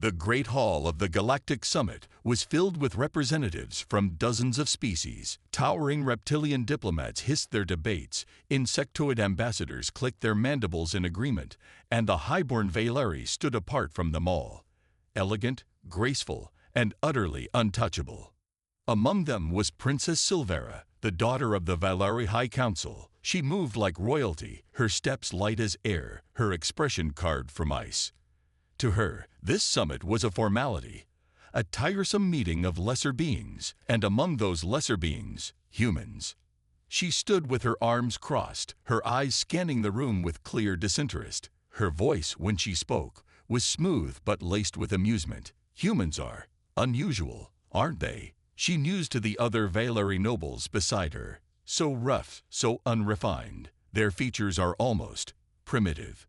The Great Hall of the Galactic Summit was filled with representatives from dozens of species. Towering reptilian diplomats hissed their debates, insectoid ambassadors clicked their mandibles in agreement, and the highborn Valeri stood apart from them all, elegant, graceful, and utterly untouchable. Among them was Princess Silvera, the daughter of the Valeri High Council. She moved like royalty, her steps light as air, her expression carved from ice. To her, this summit was a formality, a tiresome meeting of lesser beings, and among those lesser beings, humans. She stood with her arms crossed, her eyes scanning the room with clear disinterest. Her voice, when she spoke, was smooth but laced with amusement. Humans are unusual, aren't they? She mused to the other Valeri nobles beside her. So rough, so unrefined. Their features are almost primitive.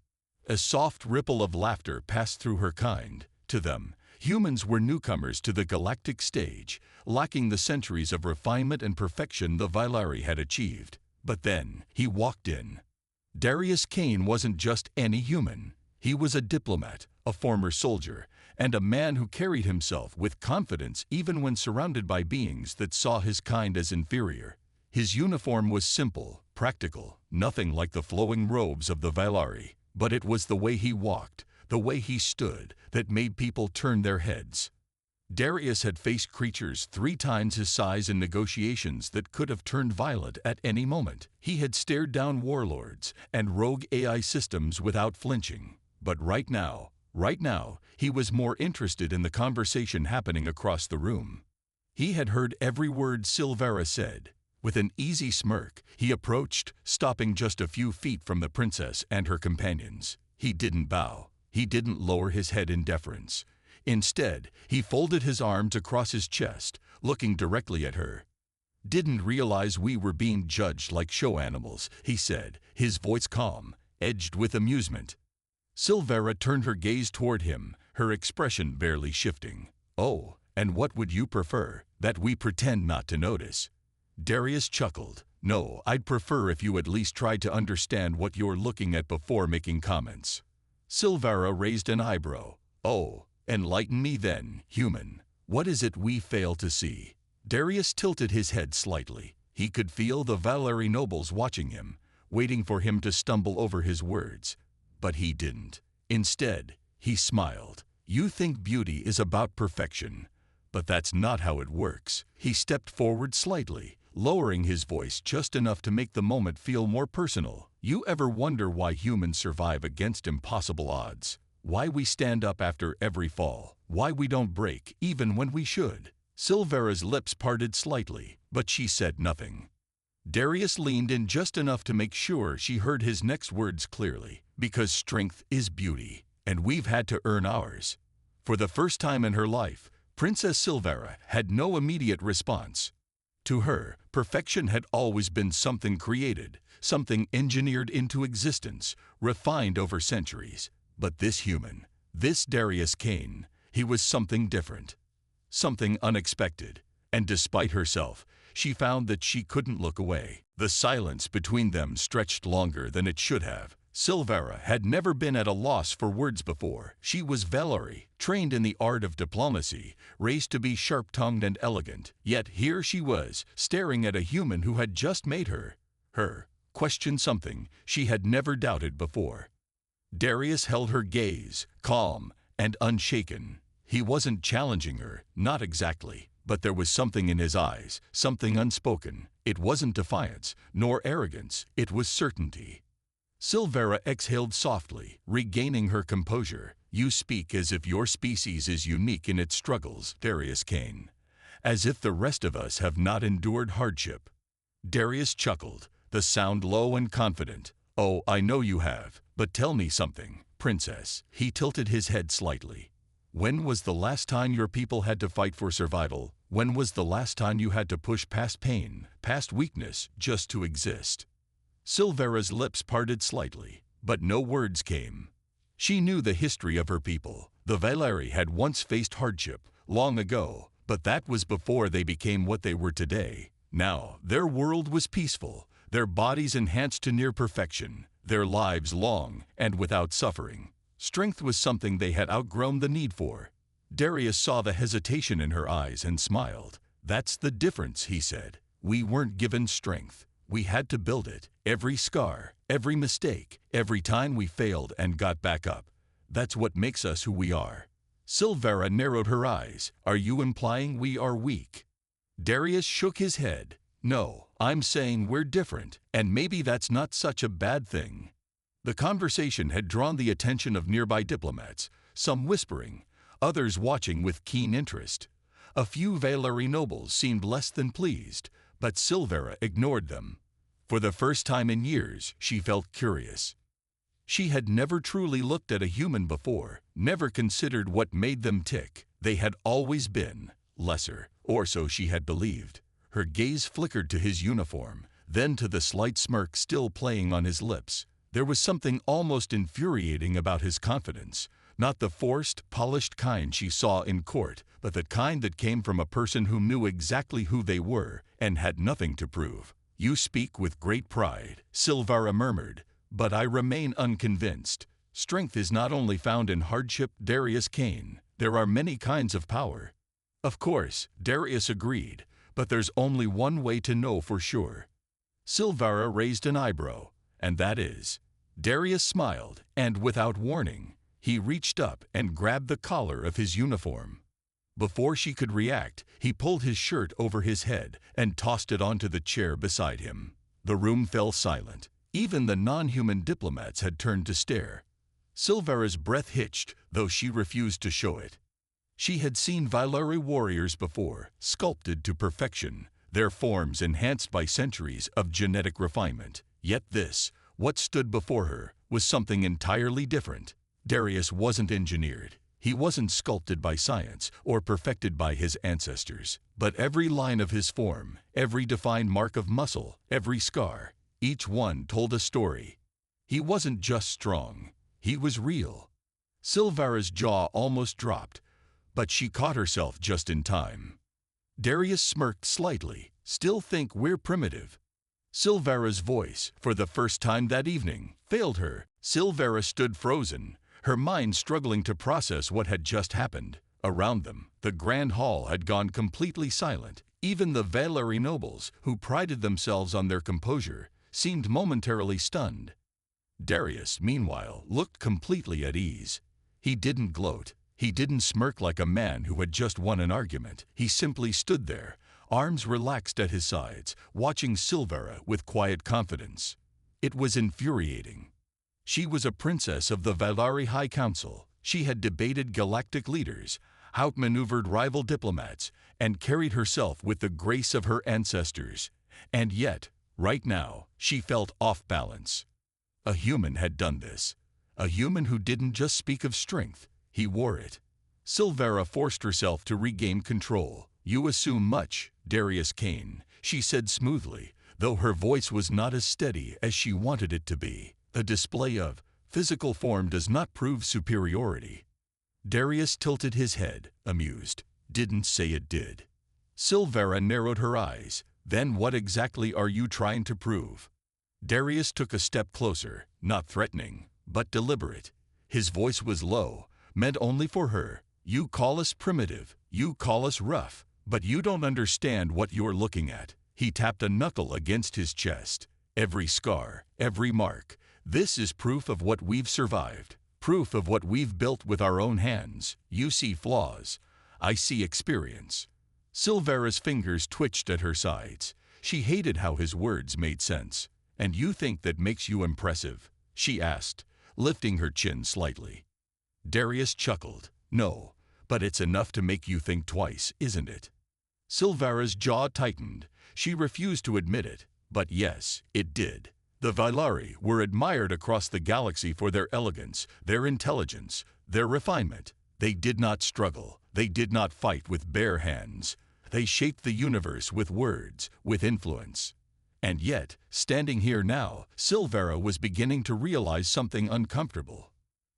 A soft ripple of laughter passed through her kind. To them, humans were newcomers to the galactic stage, lacking the centuries of refinement and perfection the Valeri had achieved. But then, he walked in. Darius Kane wasn't just any human. He was a diplomat, a former soldier, and a man who carried himself with confidence even when surrounded by beings that saw his kind as inferior. His uniform was simple, practical, nothing like the flowing robes of the Valeri. But it was the way he walked, the way he stood, that made people turn their heads. Darius had faced creatures 3 times his size in negotiations that could have turned violent at any moment. He had stared down warlords and rogue AI systems without flinching. But right now, he was more interested in the conversation happening across the room. He had heard every word Silvera said. With an easy smirk, he approached, stopping just a few feet from the princess and her companions. He didn't bow. He didn't lower his head in deference. Instead, he folded his arms across his chest, looking directly at her. "Didn't realize we were being judged like show animals," he said, his voice calm, edged with amusement. Silvera turned her gaze toward him, her expression barely shifting. "Oh, and what would you prefer? That we pretend not to notice?" Darius chuckled. "No, I'd prefer if you at least tried to understand what you're looking at before making comments." Silvera raised an eyebrow. "Oh, enlighten me then, human. What is it we fail to see?" Darius tilted his head slightly. He could feel the Valeri nobles watching him, waiting for him to stumble over his words. But he didn't. Instead, he smiled. "You think beauty is about perfection. But that's not how it works." He stepped forward slightly, lowering his voice just enough to make the moment feel more personal. "You ever wonder why humans survive against impossible odds? Why we stand up after every fall? Why we don't break even when we should?" Silvera's lips parted slightly, but she said nothing. Darius leaned in just enough to make sure she heard his next words clearly. "Because strength is beauty, and we've had to earn ours." For the first time in her life, Princess Silvera had no immediate response. To her, perfection had always been something created, something engineered into existence, refined over centuries. But this human, this Darius Kane, he was something different, something unexpected. And despite herself, she found that she couldn't look away. The silence between them stretched longer than it should have. Silvera had never been at a loss for words before. She was Valeri, trained in the art of diplomacy, raised to be sharp-tongued and elegant. Yet here she was, staring at a human who had just made her question something she had never doubted before. Darius held her gaze, calm and unshaken. He wasn't challenging her, not exactly, but there was something in his eyes, something unspoken. It wasn't defiance, nor arrogance, it was certainty. Silvera exhaled softly, regaining her composure. "You speak as if your species is unique in its struggles, Darius Kane. As if the rest of us have not endured hardship." Darius chuckled, the sound low and confident. "Oh, I know you have, but tell me something, princess." He tilted his head slightly. "When was the last time your people had to fight for survival? When was the last time you had to push past pain, past weakness, just to exist?" Silvera's lips parted slightly, but no words came. She knew the history of her people. The Valeri had once faced hardship, long ago, but that was before they became what they were today. Now, their world was peaceful, their bodies enhanced to near perfection, their lives long and without suffering. Strength was something they had outgrown the need for. Darius saw the hesitation in her eyes and smiled. "That's the difference," he said. "We weren't given strength. We had to build it. Every scar, every mistake, every time we failed and got back up. That's what makes us who we are." Silvera narrowed her eyes. "Are you implying we are weak?" Darius shook his head. "No, I'm saying we're different, and maybe that's not such a bad thing." The conversation had drawn the attention of nearby diplomats, some whispering, others watching with keen interest. A few Valeri nobles seemed less than pleased, but Silvera ignored them. For the first time in years, she felt curious. She had never truly looked at a human before, never considered what made them tick. They had always been lesser, or so she had believed. Her gaze flickered to his uniform, then to the slight smirk still playing on his lips. There was something almost infuriating about his confidence, not the forced, polished kind she saw in court, but the kind that came from a person who knew exactly who they were and had nothing to prove. "You speak with great pride," Silvera murmured, "but I remain unconvinced. Strength is not only found in hardship, Darius Kane. There are many kinds of power." "Of course," Darius agreed, "but there's only one way to know for sure." Silvera raised an eyebrow. "And that is?" Darius smiled, and without warning, he reached up and grabbed the collar of his uniform. Before she could react, he pulled his shirt over his head and tossed it onto the chair beside him. The room fell silent. Even the non-human diplomats had turned to stare. Silvera's breath hitched, though she refused to show it. She had seen Valeri warriors before, sculpted to perfection, their forms enhanced by centuries of genetic refinement. Yet this, what stood before her, was something entirely different. Darius wasn't engineered. He wasn't sculpted by science or perfected by his ancestors. But every line of his form, every defined mark of muscle, every scar, each one told a story. He wasn't just strong. He was real. Silvera's jaw almost dropped, but she caught herself just in time. Darius smirked slightly. "Still think we're primitive?" Silvera's voice, for the first time that evening, failed her. Silvera stood frozen, her mind struggling to process what had just happened. Around them, the grand hall had gone completely silent. Even the Valeri nobles, who prided themselves on their composure, seemed momentarily stunned. Darius, meanwhile, looked completely at ease. He didn't gloat. He didn't smirk like a man who had just won an argument. He simply stood there, arms relaxed at his sides, watching Silvera with quiet confidence. It was infuriating. She was a princess of the Valeri High Council. She had debated galactic leaders, outmaneuvered rival diplomats, and carried herself with the grace of her ancestors. And yet, right now, she felt off balance. A human had done this. A human who didn't just speak of strength, he wore it. Silvera forced herself to regain control. "You assume much, Darius Kane," she said smoothly, though her voice was not as steady as she wanted it to be. "A display of physical form does not prove superiority." Darius tilted his head, amused. "Didn't say it did." Silvera narrowed her eyes. "Then what exactly are you trying to prove?" Darius took a step closer, not threatening, but deliberate. His voice was low, meant only for her. "You call us primitive, you call us rough, but you don't understand what you're looking at." He tapped a knuckle against his chest. "Every scar, every mark, this is proof of what we've survived, proof of what we've built with our own hands. You see flaws, I see experience." Silvera's fingers twitched at her sides. She hated how his words made sense. "And you think that makes you impressive?" she asked, lifting her chin slightly. Darius chuckled. "No, but it's enough to make you think twice, isn't it?" Silvera's jaw tightened. She refused to admit it, but yes, it did. The Valeri were admired across the galaxy for their elegance, their intelligence, their refinement. They did not struggle. They did not fight with bare hands. They shaped the universe with words, with influence. And yet, standing here now, Silvera was beginning to realize something uncomfortable.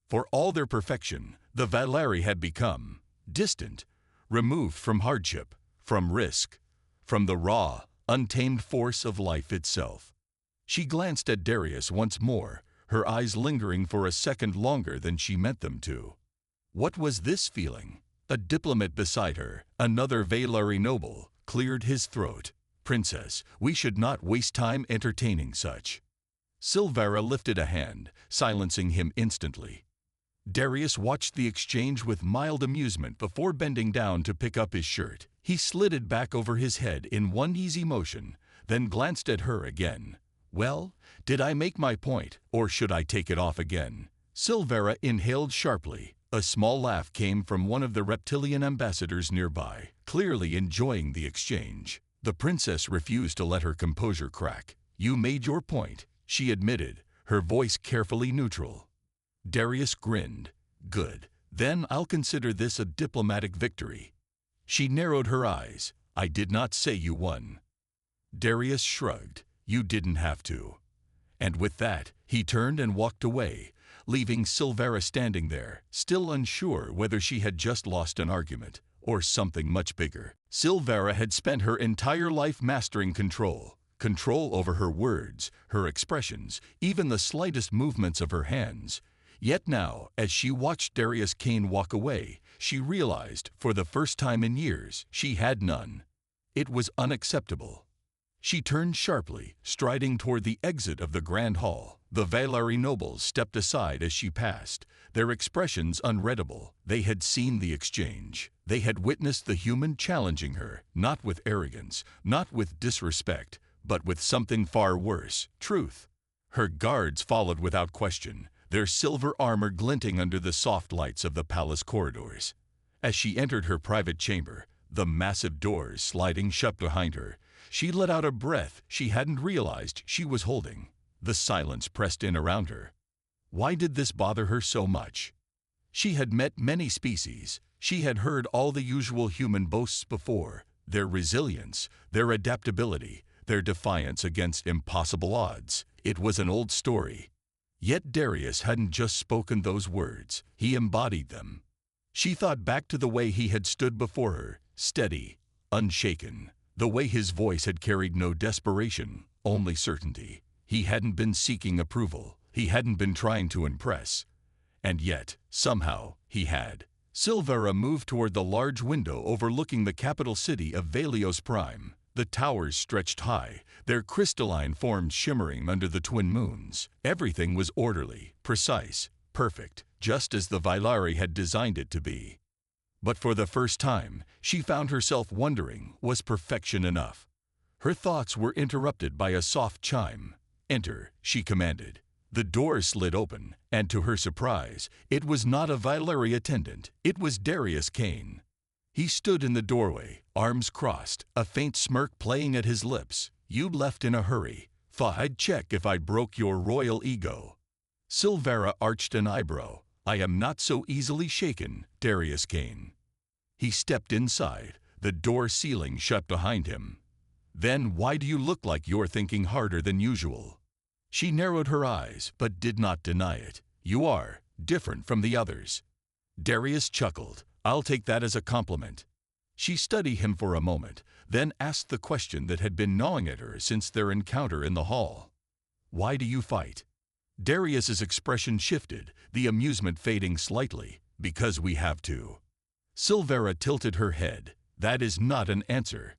For all their perfection, the Valeri had become distant, removed from hardship, from risk, from the raw, untamed force of life itself. She glanced at Darius once more, her eyes lingering for a second longer than she meant them to. What was this feeling? A diplomat beside her, another Valari noble, cleared his throat. "Princess, we should not waste time entertaining such." Silvera lifted a hand, silencing him instantly. Darius watched the exchange with mild amusement before bending down to pick up his shirt. He slid it back over his head in one easy motion, then glanced at her again. "Well, did I make my point, or should I take it off again?" Silvera inhaled sharply. A small laugh came from one of the reptilian ambassadors nearby, clearly enjoying the exchange. The princess refused to let her composure crack. "You made your point," she admitted, her voice carefully neutral. Darius grinned. "Good. Then I'll consider this a diplomatic victory." She narrowed her eyes. "I did not say you won." Darius shrugged. "You didn't have to." And with that, he turned and walked away, leaving Silvera standing there, still unsure whether she had just lost an argument or something much bigger. Silvera had spent her entire life mastering control over her words, her expressions, even the slightest movements of her hands. Yet now, as she watched Darius Kane walk away, she realized, for the first time in years, she had none. It was unacceptable. She turned sharply, striding toward the exit of the grand hall. The Valari nobles stepped aside as she passed, their expressions unreadable. They had seen the exchange. They had witnessed the human challenging her, not with arrogance, not with disrespect, but with something far worse, truth. Her guards followed without question, their silver armor glinting under the soft lights of the palace corridors. As she entered her private chamber, the massive doors sliding shut behind her, she let out a breath she hadn't realized she was holding. The silence pressed in around her. Why did this bother her so much? She had met many species. She had heard all the usual human boasts before, their resilience, their adaptability, their defiance against impossible odds. It was an old story. Yet Darius hadn't just spoken those words, he embodied them. She thought back to the way he had stood before her, steady, unshaken, the way his voice had carried no desperation, only certainty. He hadn't been seeking approval, he hadn't been trying to impress. And yet, somehow, he had. Silvera moved toward the large window overlooking the capital city of Valios Prime. The towers stretched high, their crystalline forms shimmering under the twin moons. Everything was orderly, precise, perfect, just as the Valari had designed it to be. But for the first time, she found herself wondering, was perfection enough? Her thoughts were interrupted by a soft chime. "Enter," she commanded. The door slid open, and to her surprise, it was not a Valari attendant, it was Darius Kane. He stood in the doorway, arms crossed, a faint smirk playing at his lips. "You left in a hurry. Thought I'd check if I broke your royal ego." Silvera arched an eyebrow. "I am not so easily shaken, Darius Kane." He stepped inside, the door sealing shut behind him. "Then why do you look like you're thinking harder than usual?" She narrowed her eyes, but did not deny it. "You are different from the others." Darius chuckled. "I'll take that as a compliment." She studied him for a moment, then asked the question that had been gnawing at her since their encounter in the hall. "Why do you fight?" Darius's expression shifted, the amusement fading slightly. "Because we have to." Silvera tilted her head. "That is not an answer."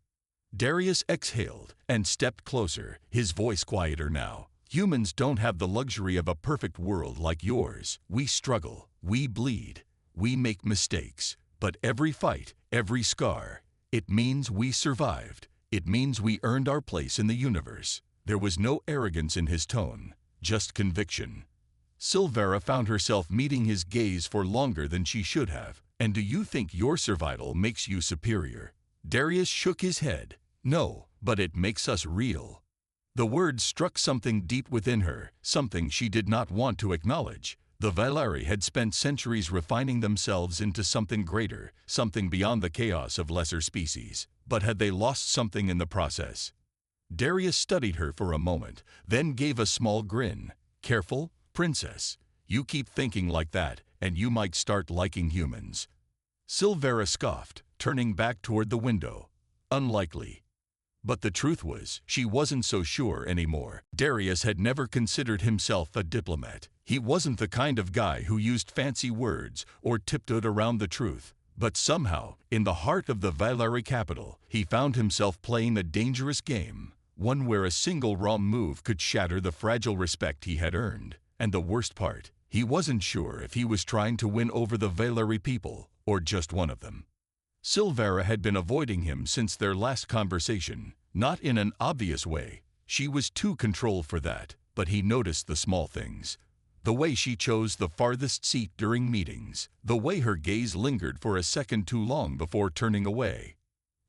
Darius exhaled and stepped closer, his voice quieter now. "Humans don't have the luxury of a perfect world like yours. We struggle, we bleed, we make mistakes. But every fight, every scar, it means we survived. It means we earned our place in the universe." There was no arrogance in his tone, just conviction. Silvera found herself meeting his gaze for longer than she should have. "And do you think your survival makes you superior?" Darius shook his head. "No, but it makes us real." The words struck something deep within her, something she did not want to acknowledge. The Valari had spent centuries refining themselves into something greater, something beyond the chaos of lesser species. But had they lost something in the process? Darius studied her for a moment, then gave a small grin. "Careful, princess. You keep thinking like that, and you might start liking humans." Silvera scoffed, turning back toward the window. "Unlikely." But the truth was, she wasn't so sure anymore. Darius had never considered himself a diplomat. He wasn't the kind of guy who used fancy words or tiptoed around the truth. But somehow, in the heart of the Valeri capital, he found himself playing a dangerous game, one where a single wrong move could shatter the fragile respect he had earned. And the worst part, he wasn't sure if he was trying to win over the Valeri people, or just one of them. Silvera had been avoiding him since their last conversation, not in an obvious way. She was too controlled for that, but he noticed the small things. The way she chose the farthest seat during meetings, the way her gaze lingered for a second too long before turning away.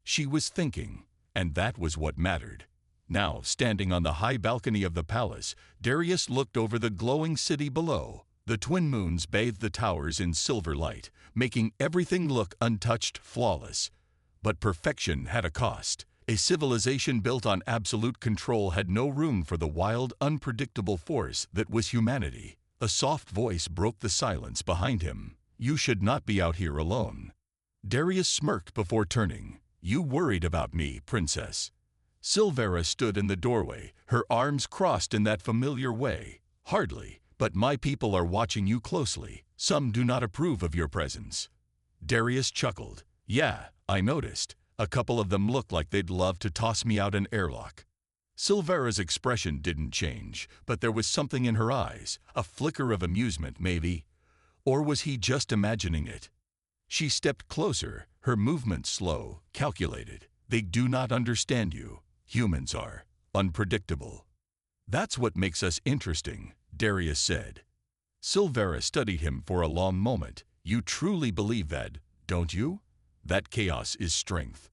She was thinking, and that was what mattered. Now, standing on the high balcony of the palace, Darius looked over the glowing city below. The twin moons bathed the towers in silver light, making everything look untouched, flawless. But perfection had a cost. A civilization built on absolute control had no room for the wild, unpredictable force that was humanity. A soft voice broke the silence behind him. "You should not be out here alone." Darius smirked before turning. "You worried about me, princess?" Silvera stood in the doorway, her arms crossed in that familiar way. "Hardly, but my people are watching you closely. Some do not approve of your presence." Darius chuckled. "Yeah, I noticed. A couple of them look like they'd love to toss me out an airlock." Silvera's expression didn't change, but there was something in her eyes, a flicker of amusement maybe. Or was he just imagining it? She stepped closer, her movements slow, calculated. "They do not understand you. Humans are unpredictable." "That's what makes us interesting," Darius said. Silvera studied him for a long moment. "You truly believe that, don't you? That chaos is strength."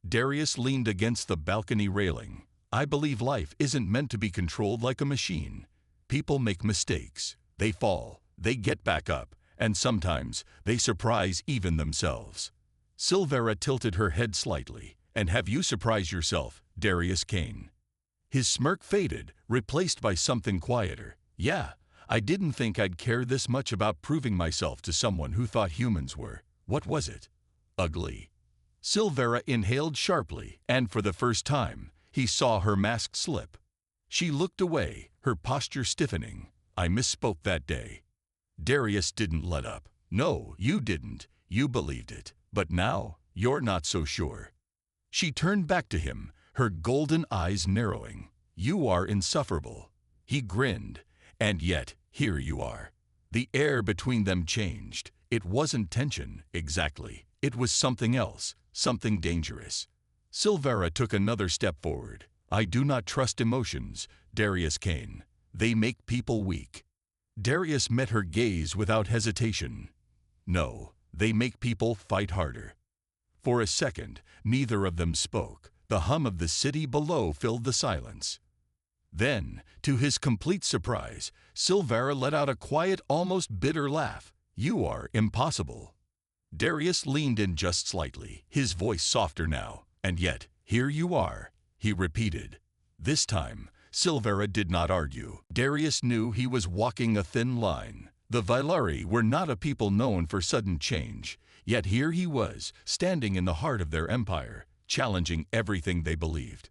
Darius leaned against the balcony railing. "I believe life isn't meant to be controlled like a machine. People make mistakes. They fall, they get back up, and sometimes they surprise even themselves." Silvera tilted her head slightly. "And have you surprised yourself, Darius Kane?" His smirk faded, replaced by something quieter. "Yeah, I didn't think I'd care this much about proving myself to someone who thought humans were, what was it? Ugly." Silvera inhaled sharply, and for the first time, he saw her mask slip. She looked away, her posture stiffening. "I misspoke that day." Darius didn't let up. "No, you didn't. You believed it. But now, you're not so sure." She turned back to him, her golden eyes narrowing. "You are insufferable." He grinned. "And yet, here you are." The air between them changed. It wasn't tension, exactly. It was something else, something dangerous. Silvera took another step forward. "I do not trust emotions, Darius Kane. They make people weak." Darius met her gaze without hesitation. "No, they make people fight harder." For a second, neither of them spoke. The hum of the city below filled the silence. Then, to his complete surprise, Silvera let out a quiet, almost bitter laugh. "You are impossible." Darius leaned in just slightly, his voice softer now. "And yet, here you are," he repeated. This time, Silvera did not argue. Darius knew he was walking a thin line. The Valeri were not a people known for sudden change, yet here he was, standing in the heart of their empire, challenging everything they believed.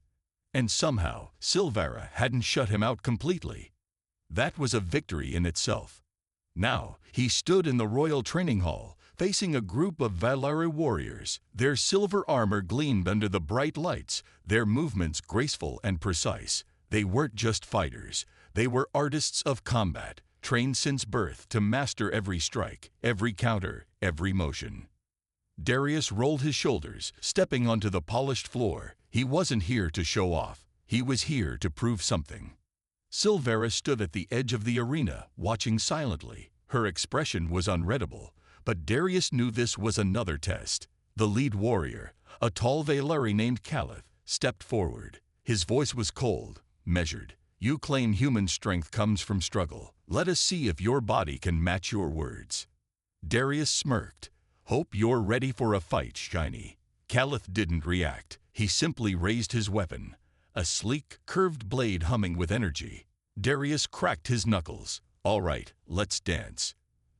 And somehow, Silvera hadn't shut him out completely. That was a victory in itself. Now, he stood in the royal training hall, facing a group of Valeri warriors. Their silver armor gleamed under the bright lights, their movements graceful and precise. They weren't just fighters. They were artists of combat, trained since birth to master every strike, every counter, every motion. Darius rolled his shoulders, stepping onto the polished floor. He wasn't here to show off. He was here to prove something. Silvera stood at the edge of the arena, watching silently. Her expression was unreadable, but Darius knew this was another test. The lead warrior, a tall Valeri named Caliph, stepped forward. His voice was cold, measured. "You claim human strength comes from struggle. Let us see if your body can match your words." Darius smirked. "Hope you're ready for a fight, Shiny." Caliph didn't react. He simply raised his weapon, a sleek, curved blade humming with energy. Darius cracked his knuckles. "All right, let's dance."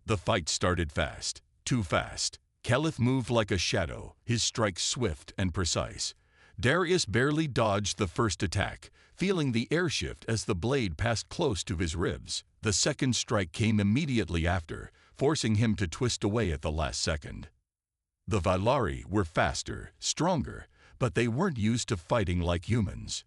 The fight started fast, too fast. Caliph moved like a shadow, his strikes swift and precise. Darius barely dodged the first attack, feeling the air shift as the blade passed close to his ribs. The second strike came immediately after, forcing him to twist away at the last second. The Valyari were faster, stronger, but they weren't used to fighting like humans.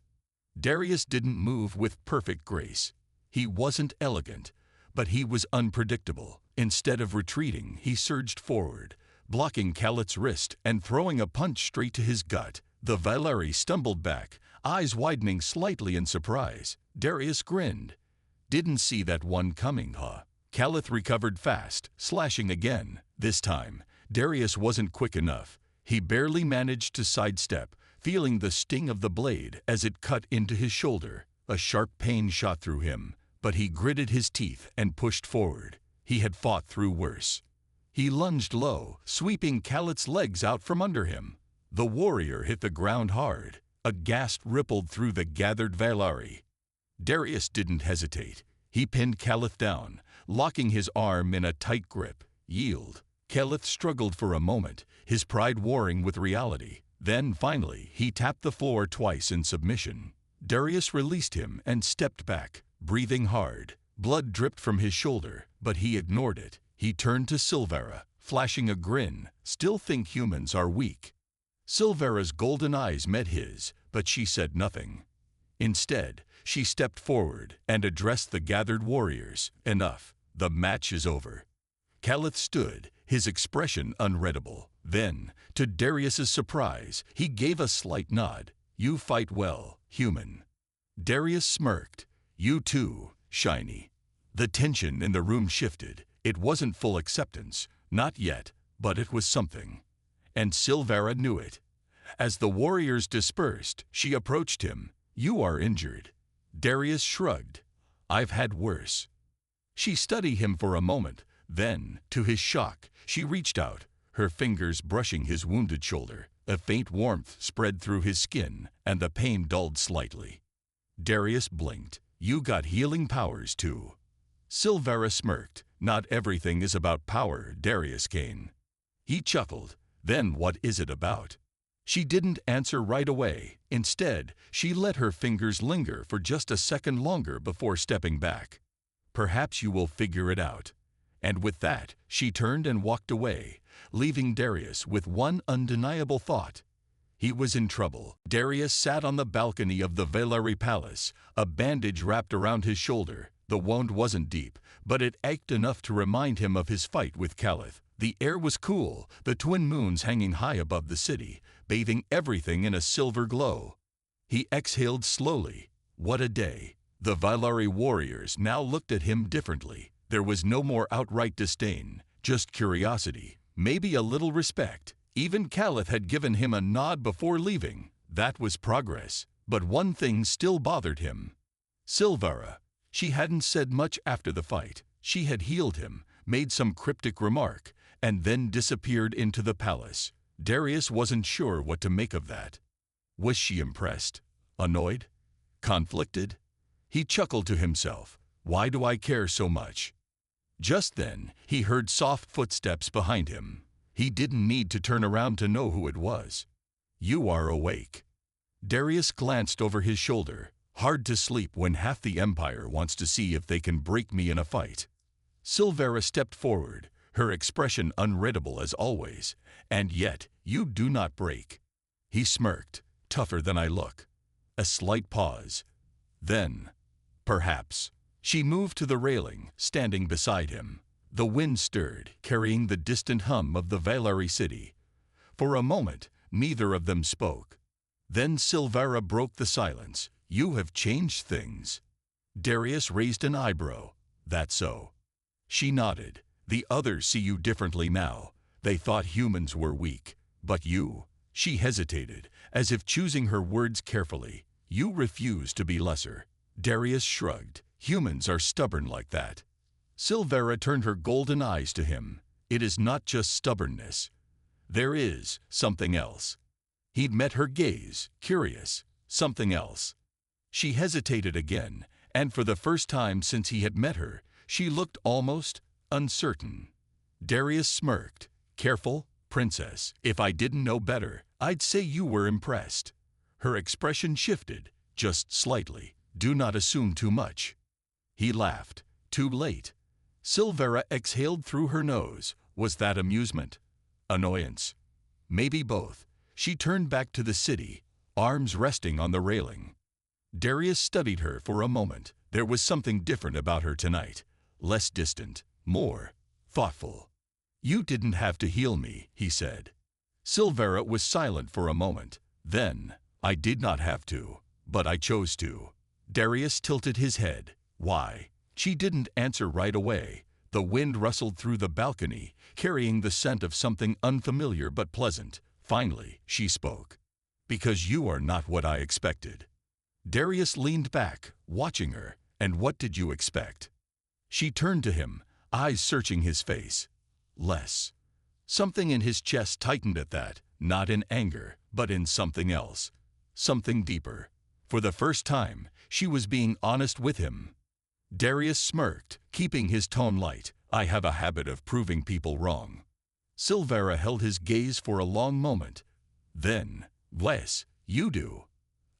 Darius didn't move with perfect grace. He wasn't elegant, but he was unpredictable. Instead of retreating, he surged forward, blocking Khaleth's wrist and throwing a punch straight to his gut. The Valyari stumbled back, eyes widening slightly in surprise. Darius grinned. Didn't see that one coming, huh? Khaleth recovered fast, slashing again. This time, Darius wasn't quick enough. He barely managed to sidestep, feeling the sting of the blade as it cut into his shoulder. A sharp pain shot through him, but he gritted his teeth and pushed forward. He had fought through worse. He lunged low, sweeping Khaleth's legs out from under him. The warrior hit the ground hard. A gasp rippled through the gathered Valyari. Darius didn't hesitate. He pinned Khaleth down, locking his arm in a tight grip. Yield. Khaleth struggled for a moment, his pride warring with reality. Then, finally, he tapped the floor twice in submission. Darius released him and stepped back, breathing hard. Blood dripped from his shoulder, but he ignored it. He turned to Silvera, flashing a grin. Still think humans are weak? Silvera's golden eyes met his, but she said nothing. Instead, she stepped forward and addressed the gathered warriors. Enough. The match is over. Khaleth stood, his expression unreadable. Then, to Darius's surprise, he gave a slight nod. You fight well, human. Darius smirked. You too, shiny. The tension in the room shifted. It wasn't full acceptance, not yet, but it was something. And Silvera knew it. As the warriors dispersed, she approached him. You are injured. Darius shrugged. I've had worse. She studied him for a moment. Then, to his shock, she reached out, her fingers brushing his wounded shoulder. A faint warmth spread through his skin, and the pain dulled slightly. Darius blinked. You got healing powers too. Silvera smirked. Not everything is about power, Darius Kane. He chuckled. Then what is it about? She didn't answer right away. Instead, she let her fingers linger for just a second longer before stepping back. Perhaps you will figure it out. And with that, she turned and walked away, leaving Darius with one undeniable thought. He was in trouble. Darius sat on the balcony of the Valyari Palace, a bandage wrapped around his shoulder. The wound wasn't deep, but it ached enough to remind him of his fight with Khaleth. The air was cool, the twin moons hanging high above the city, bathing everything in a silver glow. He exhaled slowly. What a day. The Valyari warriors now looked at him differently. There was no more outright disdain, just curiosity, maybe a little respect. Even Khaleth had given him a nod before leaving. That was progress. But one thing still bothered him. Silvera. She hadn't said much after the fight. She had healed him, made some cryptic remark, and then disappeared into the palace. Darius wasn't sure what to make of that. Was she impressed? Annoyed? Conflicted? He chuckled to himself. Why do I care so much? Just then, he heard soft footsteps behind him. He didn't need to turn around to know who it was. You are awake. Darius glanced over his shoulder. Hard to sleep when half the Empire wants to see if they can break me in a fight. Silvera stepped forward, her expression unreadable as always. And yet, you do not break. He smirked. Tougher than I look. A slight pause. Then, perhaps. She moved to the railing, standing beside him. The wind stirred, carrying the distant hum of the Valyari city. For a moment, neither of them spoke. Then Silvera broke the silence. You have changed things. Darius raised an eyebrow. That so? She nodded. The others see you differently now. They thought humans were weak. But you? She hesitated, as if choosing her words carefully. You refuse to be lesser. Darius shrugged. Humans are stubborn like that. Silvera turned her golden eyes to him. It is not just stubbornness. There is something else. He'd met her gaze, curious. Something else. She hesitated again, and for the first time since he had met her, she looked almost uncertain. Darius smirked. Careful, princess. If I didn't know better, I'd say you were impressed. Her expression shifted, just slightly. Do not assume too much. He laughed. Too late. Silvera exhaled through her nose. Was that amusement? Annoyance? Maybe both. She turned back to the city, arms resting on the railing. Darius studied her for a moment. There was something different about her tonight. Less distant, more thoughtful. "You didn't have to heal me," he said. Silvera was silent for a moment. Then, "I did not have to, but I chose to." Darius tilted his head. "Why?" She didn't answer right away. The wind rustled through the balcony, carrying the scent of something unfamiliar but pleasant. Finally, she spoke. "Because you are not what I expected." Darius leaned back, watching her. "And what did you expect?" She turned to him, eyes searching his face. "Less." Something in his chest tightened at that, not in anger, but in something else. Something deeper. For the first time, she was being honest with him. Darius smirked, keeping his tone light. "I have a habit of proving people wrong." Silvera held his gaze for a long moment. Then, "Less, you do."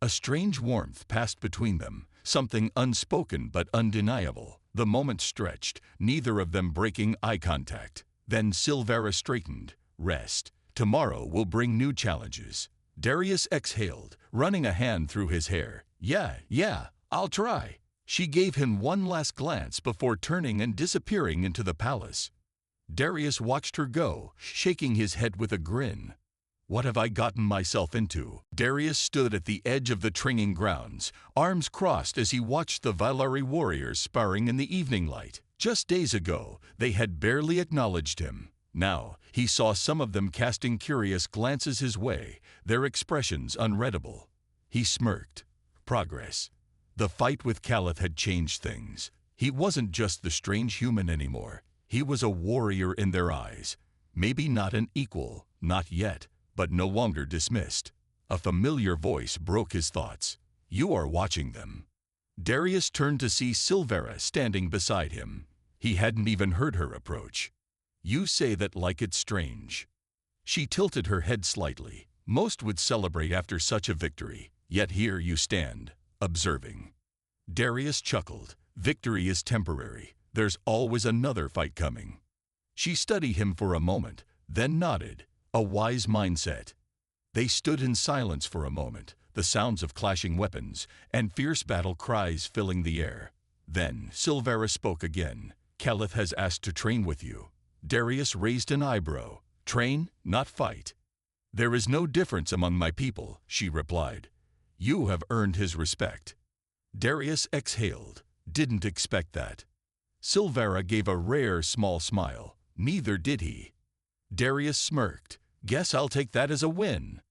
A strange warmth passed between them, something unspoken but undeniable. The moment stretched, neither of them breaking eye contact. Then Silvera straightened. "Rest. Tomorrow will bring new challenges." Darius exhaled, running a hand through his hair. Yeah, I'll try." She gave him one last glance before turning and disappearing into the palace. Darius watched her go, shaking his head with a grin. "What have I gotten myself into?" Darius stood at the edge of the training grounds, arms crossed as he watched the Valari warriors sparring in the evening light. Just days ago, they had barely acknowledged him. Now, he saw some of them casting curious glances his way, their expressions unreadable. He smirked. Progress. The fight with Caliph had changed things. He wasn't just the strange human anymore. He was a warrior in their eyes. Maybe not an equal, not yet, but no longer dismissed. A familiar voice broke his thoughts. "You are watching them." Darius turned to see Silvera standing beside him. He hadn't even heard her approach. "You say that like it's strange." She tilted her head slightly. "Most would celebrate after such a victory, yet here you stand, observing." Darius chuckled. "Victory is temporary. There's always another fight coming." She studied him for a moment, then nodded. A wise mindset. They stood in silence for a moment, the sounds of clashing weapons and fierce battle cries filling the air. Then Silvera spoke again. "Caliph has asked to train with you." Darius raised an eyebrow. "Train, not fight." "There is no difference among my people," she replied. "You have earned his respect." Darius exhaled. "Didn't expect that." Silvera gave a rare small smile. Neither did he. Darius smirked. "Guess I'll take that as a win."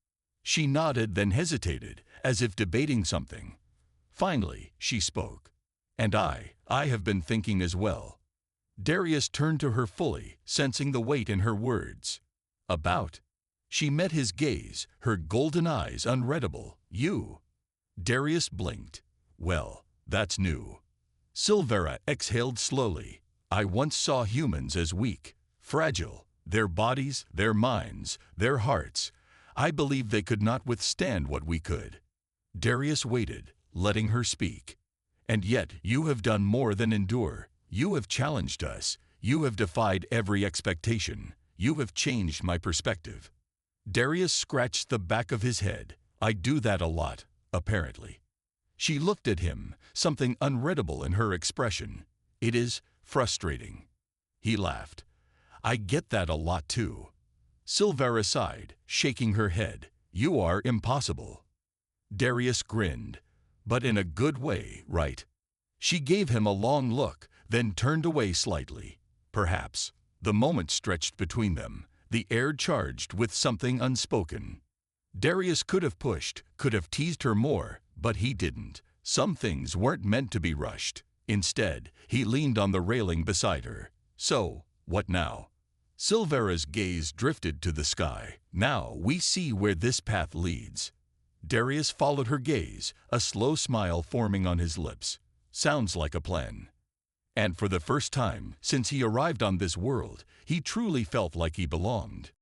She nodded, then hesitated, as if debating something. Finally, she spoke. "And I have been thinking as well." Darius turned to her fully, sensing the weight in her words. "About?" She met his gaze, her golden eyes unreadable. "You." Darius blinked. "Well, that's new." Silvera exhaled slowly. "I once saw humans as weak, fragile. Their bodies, their minds, their hearts. I believed they could not withstand what we could." Darius waited, letting her speak. "And yet you have done more than endure. You have challenged us. You have defied every expectation. You have changed my perspective." Darius scratched the back of his head. "I do that a lot, apparently." She looked at him, something unreadable in her expression. "It is frustrating." He laughed. "I get that a lot too." Silvera sighed, shaking her head. "You are impossible." Darius grinned. "But in a good way, right?" She gave him a long look, then turned away slightly. "Perhaps." The moment stretched between them, the air charged with something unspoken. Darius could have pushed, could have teased her more, but he didn't. Some things weren't meant to be rushed. Instead, he leaned on the railing beside her. "So, what now?" Silvera's gaze drifted to the sky. "Now we see where this path leads." Darius followed her gaze, a slow smile forming on his lips. "Sounds like a plan." And for the first time since he arrived on this world, he truly felt like he belonged.